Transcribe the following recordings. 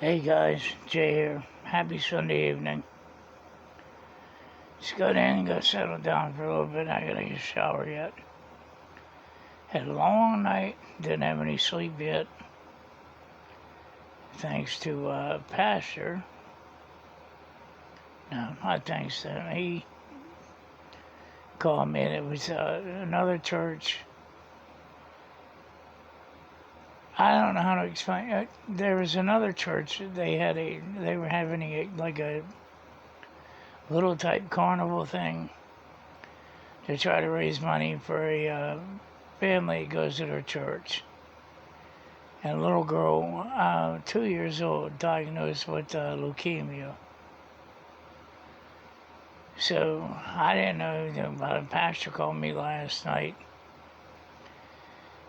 Hey guys, Jay here. Happy Sunday evening. Just got in and got settled down for a little bit. I gotta get a shower yet. Had a long night, didn't have any sleep yet. Thanks to Pastor. No, not thanks to him. He called me and it was another church. I don't know how to explain it. There was another church. They were having like a little type carnival thing to try to raise money for a family that goes to their church. And a little girl, 2 years old, diagnosed with leukemia. So I didn't know anything about it. Pastor called me last night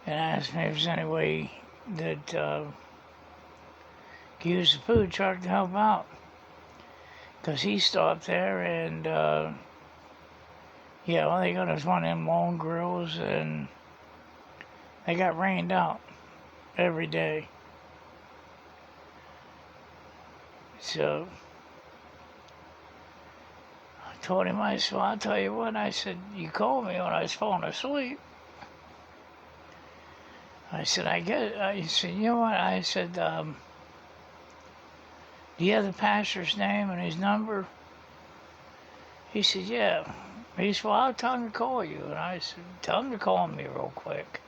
and asked me if there's any way that could use the food truck to help out. Because he stopped there and, they got us one of them long grills and they got rained out every day. So I told him, I said, well, I'll tell you what, I said, you called me when I was falling asleep. I said, I said, you know what, I said, do you have the pastor's name and his number? He said, yeah. He said, well, I'll tell him to call you. And I said, tell him to call me real quick.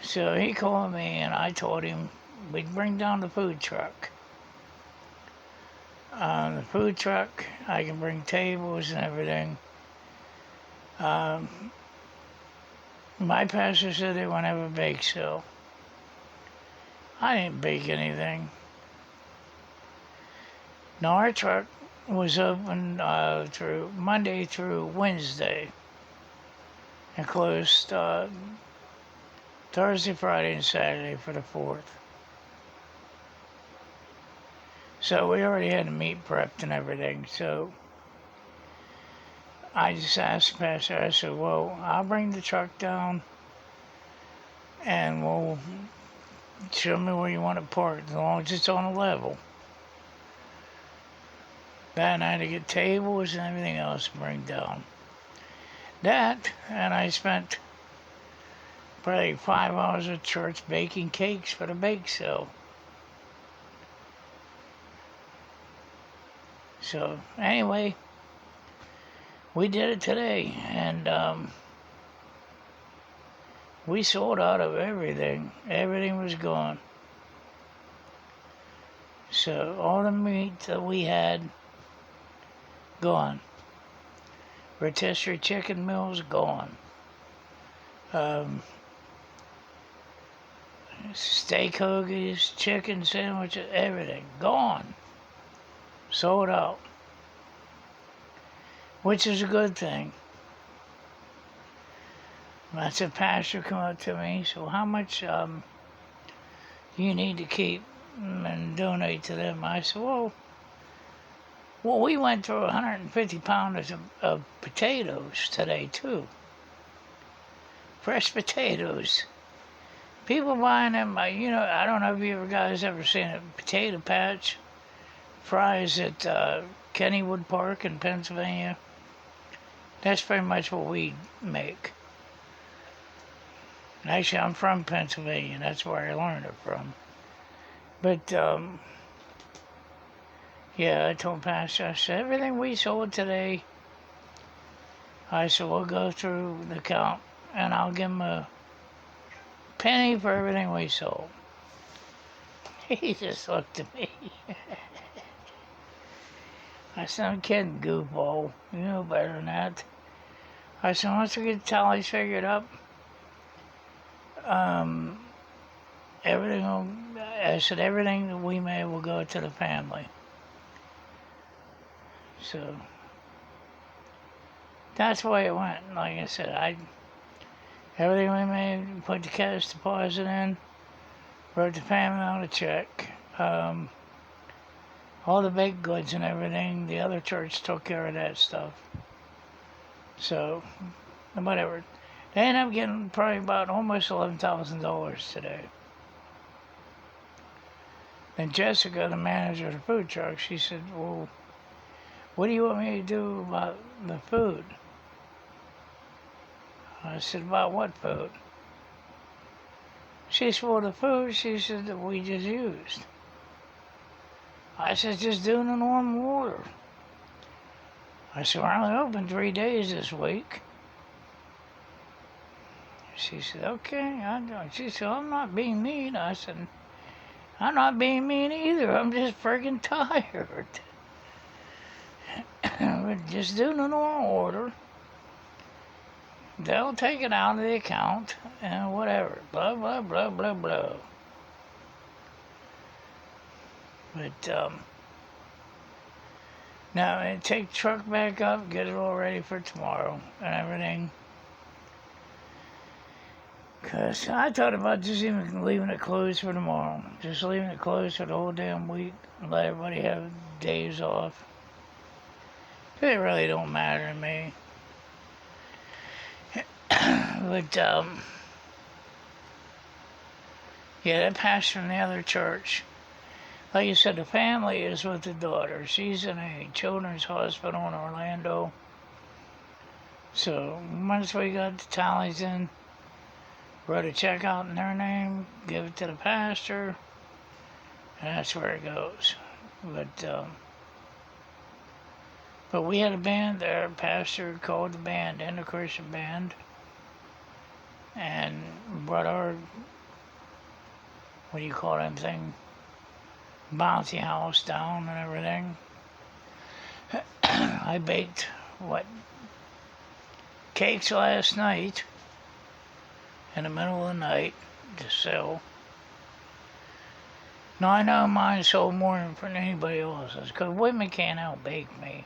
So he called me and I told him we'd bring down the food truck. The food truck, I can bring tables and everything. My pastor said they want to have a bake sale. I didn't bake anything. No, our truck was open through Monday through Wednesday and closed Thursday, Friday, and Saturday for the 4th. So we already had the meat prepped and everything. So I just asked the pastor, I said, well, I'll bring the truck down and we'll show me where you want to park as long as it's on a level. Then I had to get tables and everything else to bring down. That, and I spent probably 5 hours at church baking cakes for the bake sale. So anyway, we did it today, and we sold out of everything. Everything was gone. So all the meat that we had, gone. Rotisserie chicken meals, gone. Steak hoagies, chicken sandwiches, everything, gone. Sold out. Which is a good thing. That's a pastor come up to me. So how much do you need to keep and donate to them? I said, well, we went through 150 pounds of potatoes today too. Fresh potatoes. People buying them. I don't know if you guys ever seen a potato patch fries at Kennywood Park in Pennsylvania. That's pretty much what we make. Actually, I'm from Pennsylvania. That's where I learned it from. But, I told Pastor, I said, everything we sold today, I said, we'll go through the count, and I'll give him a penny for everything we sold. He just looked at me. I said, I'm kidding, goofball. You know better than that. I said, once we get the tallies figured up, everything that we made will go to the family. So that's the way it went. Like I said, everything we made, put the cash deposit in, wrote the family out a check. All the baked goods and everything, the other church took care of that stuff. So, whatever. They ended up getting probably about almost $11,000 today. And Jessica, the manager of the food truck, she said, well, what do you want me to do about the food? I said, about what food? She said, well, the food, she said, that we just used. I said, just doing a normal order. I said, we're only open 3 days this week. She said, okay. She said, I'm not being mean. I said, I'm not being mean either. I'm just friggin' tired. We're just doing a normal order. They'll take it out of the account and whatever. Blah, blah, blah, blah, blah. But, now I take the truck back up, get it all ready for tomorrow and everything. Because I thought about just even leaving it closed for tomorrow. Just leaving it closed for the whole damn week and let everybody have days off. It really don't matter to me. But, yeah, that pastor from the other church, like you said, the family is with the daughter. She's in a children's hospital in Orlando. So once we got the tallies in, wrote a check out in their name, give it to the pastor, and that's where it goes. But we had a band there. Pastor called the band in, the Christian band, and brought our, what do you call them thing, bouncy house down and everything. I baked, cakes last night in the middle of the night to sell. Now I know mine sold more than anybody else's, because women can't out-bake me.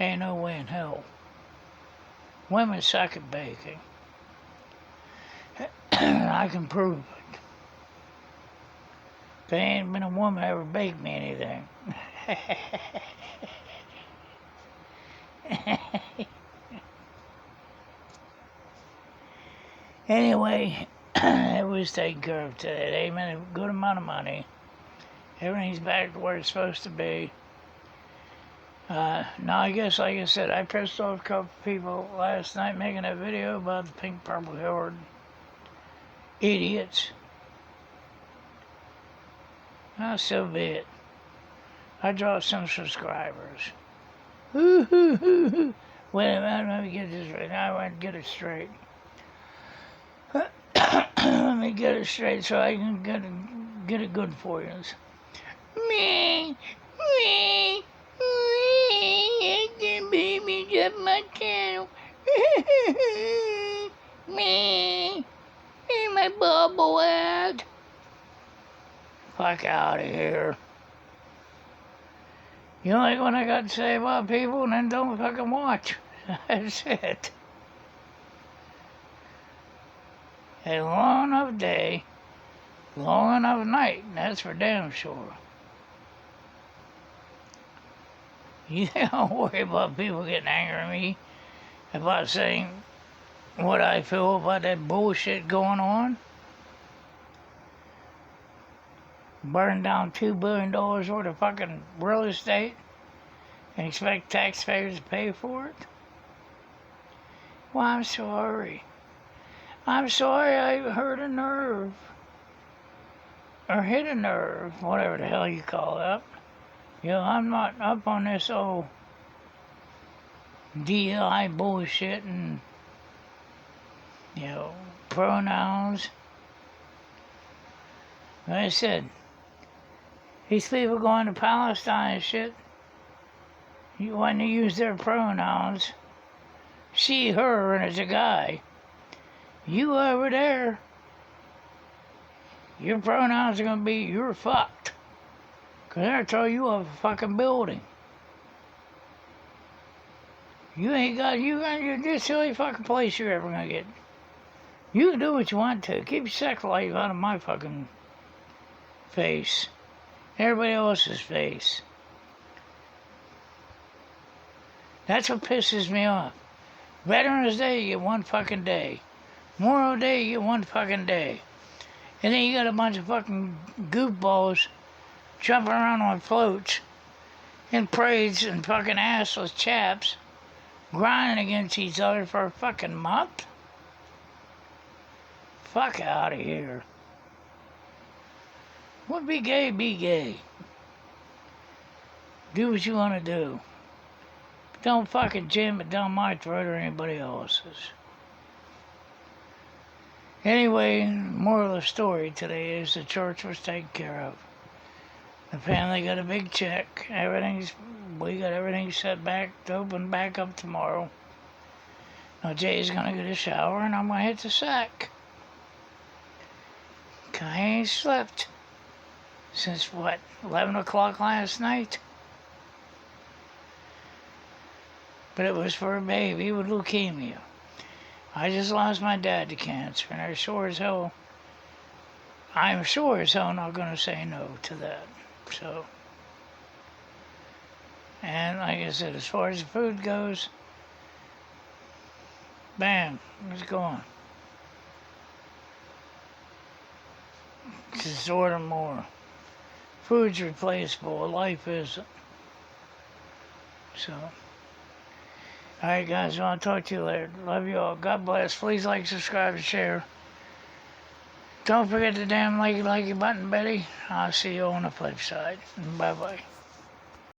Ain't no way in hell. Women suck at baking. I can prove it. There ain't been a woman ever baked me anything. Anyway, it was taken care of today. They made a good amount of money. Everything's back to where it's supposed to be. Now, I guess, like I said, I pissed off a couple people last night making that video about the pink purple haired idiots. So be it. I dropped some subscribers. Wait a minute, let me get this right. Now I want to get it straight. Let me get it straight so I can get it good for you. Me, I can baby up my channel. Me, and my bubble ad. Fuck out of here. You like what I got to say about people, and then don't fucking watch. That's it. A long enough day, long enough night, that's for damn sure. You don't worry about people getting angry at me about saying what I feel about that bullshit going on. Burn down $2 billion worth of fucking real estate and expect taxpayers to pay for it? Well, I'm sorry. I'm sorry I hurt a nerve. Or hit a nerve, whatever the hell you call that. You know, I'm not up on this old DI bullshit and, you know, pronouns. Like I said, these people going to Palestine and shit, you want to use their pronouns, she, her, and it's a guy. You over there, your pronouns are going to be, you're fucked. Because they're throwing you off a fucking building. You got this silly fucking place you're ever going to get. You can do what you want to. Keep your sex life out of my fucking face. Everybody else's face. That's what pisses me off. Veterans Day, you get one fucking day. Memorial Day, you get one fucking day. And then you got a bunch of fucking goofballs jumping around on floats in parades and fucking assless chaps grinding against each other for a fucking month. Fuck out of here. Would be gay, be gay. Do what you want to do. Don't fucking jam it down my throat or anybody else's. Anyway, moral of the story today is the church was taken care of. The family got a big check. We got everything set back to open back up tomorrow. Now Jay's gonna get a shower and I'm gonna hit the sack. I ain't slept since 11 o'clock last night? But it was for a baby with leukemia. I just lost my dad to cancer, and I'm sure as hell not gonna say no to that. So, and like I said, as far as the food goes, bam, it's gone. Just order more. Food's replaceable, life isn't. So, alright guys, I'll talk to you later. Love you all. God bless. Please like, subscribe, and share. Don't forget the damn likey button, Betty. I'll see you on the flip side. Bye-bye.